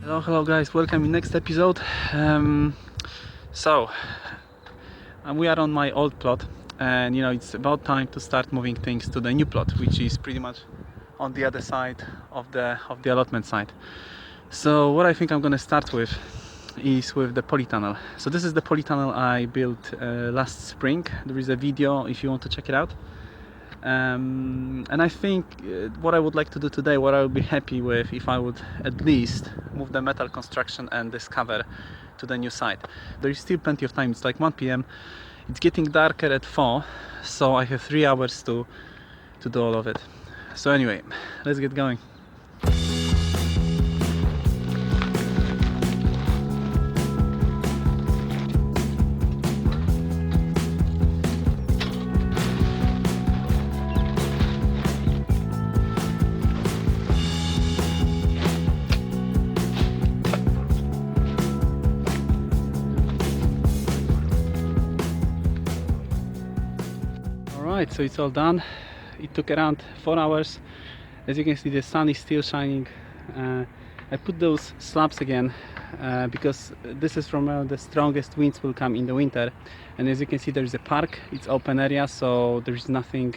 Hello guys, welcome in next episode. We are on my old plot, and it's about time to start moving things to the new plot, which is pretty much on the other side of the allotment side. So what I think I'm gonna start with is with the polytunnel. So this is the polytunnel I built last spring. There is a video if you want to check it out. And I think what I would like to do today, what I would be happy with, if I would at least move the metal construction and this cover to the new site. There is still plenty of time. It's like 1 p.m. It's getting darker at 4, so I have 3 hours to do all of it. So anyway, let's get going. Alright, so it's all done. It took around 4 hours. As you can see, the sun is still shining. I put those slabs again because this is from where the strongest winds will come in the winter. And as you can see, there is a park. It's open area, so there is nothing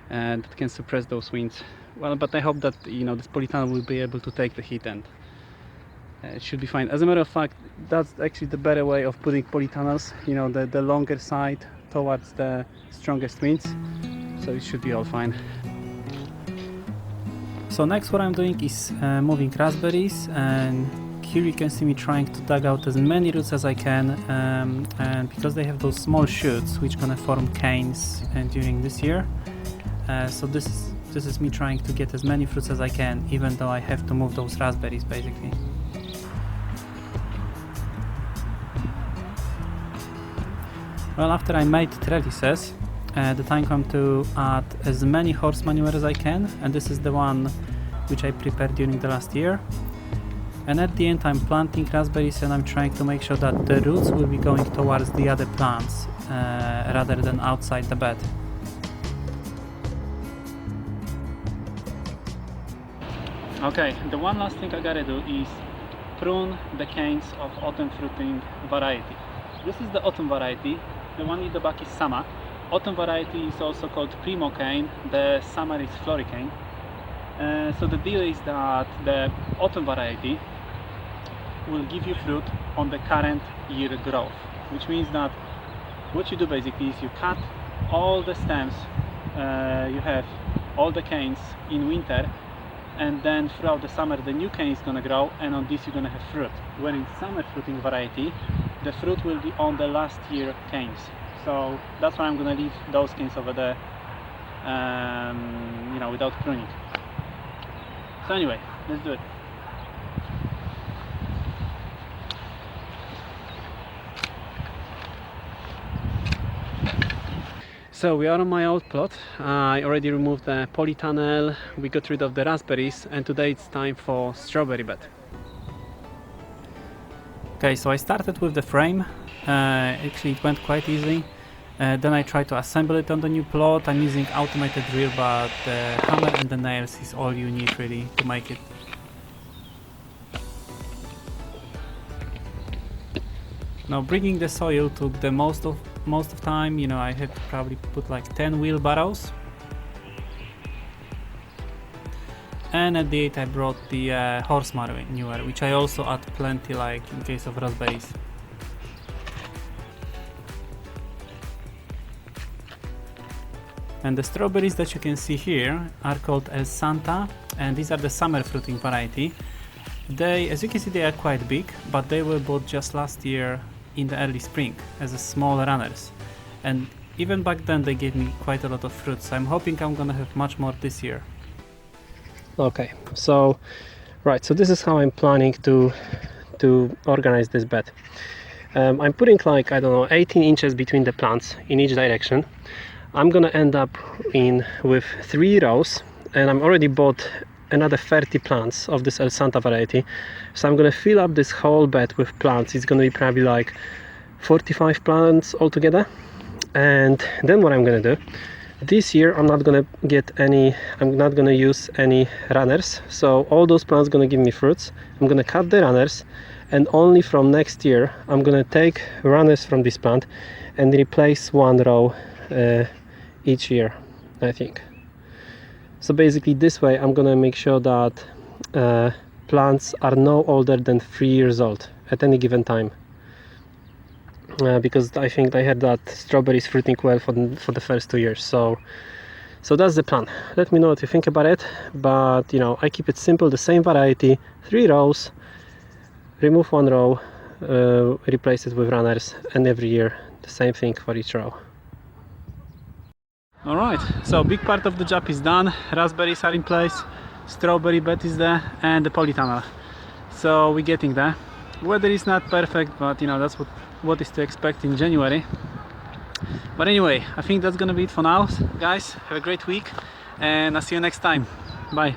that can suppress those winds. Well, but I hope that this polytunnel will be able to take the heat, and it should be fine. As a matter of fact, that's actually the better way of putting polytunnels. The longer side towards the strongest winds, so it should be all fine. So next what I'm doing is moving raspberries, and here you can see me trying to dig out as many roots as I can, and because they have those small shoots which gonna form canes during this year, so this is me trying to get as many fruits as I can, even though I have to move those raspberries basically. Well, after I made trellises, the time comes to add as many horse manure as I can, and this is the one which I prepared during the last year. And at the end I'm planting raspberries, and I'm trying to make sure that the roots will be going towards the other plants rather than outside the bed. Okay, the one last thing I gotta do is prune the canes of autumn fruiting variety. This is the autumn variety. The one in the back is summer. Autumn variety is also called primo cane. The summer is floricane. So the deal is that the autumn variety will give you fruit on the current year growth, which means that what you do basically is you cut all the stems, you have all the canes in winter, and then throughout the summer the new cane is gonna grow, and on this you're gonna have fruit. When in summer fruiting variety, the fruit will be on the last year canes. So that's why I'm gonna leave those canes over there, without pruning. So anyway, let's do it. So we are on my old plot. I already removed the polytunnel, we got rid of the raspberries, and today it's time for strawberry bed. Okay, so I started with the frame. Actually it went quite easy. Then I tried to assemble it on the new plot. I'm using automated drill, but the hammer and the nails is all you need really to make it. Now bringing the soil took the most of time. I had to probably put like 10 wheelbarrows. And at the end I brought the horse manure, which I also add plenty, like in case of raspberries. And the strawberries that you can see here are called El Santa, and these are the summer fruiting variety. They, as you can see, they are quite big, but they were bought just last year in the early spring as a small runners. And even back then they gave me quite a lot of fruit, so I'm hoping I'm gonna have much more this year. Okay, so this is how I'm planning to organize this bed. I'm putting like, I don't know, 18 inches between the plants in each direction. I'm gonna end up with 3 rows, and I'm already bought another 30 plants of this El Santa variety. So I'm gonna fill up this whole bed with plants. It's gonna be probably like 45 plants altogether. And then what I'm gonna do, This year I'm not gonna use any runners, so all those plants gonna give me fruits. I'm gonna cut the runners, and only from next year I'm gonna take runners from this plant and replace one row each year, I think. So basically this way I'm gonna make sure that plants are no older than 3 years old at any given time. Because I think I had that strawberries fruiting well for the first 2 years. So that's the plan. Let me know what you think about it. But you know, I keep it simple, the same variety, 3 rows, remove 1 row, replace it with runners, and every year the same thing for each row. Alright, so big part of the job is done. Raspberries are in place, strawberry bed is there, and the polytunnel. So we're getting there. Weather is not perfect, but you know, that's what is to expect in January. But anyway, I think that's gonna be it for now, guys. Have a great week, and I'll see you next time. Bye.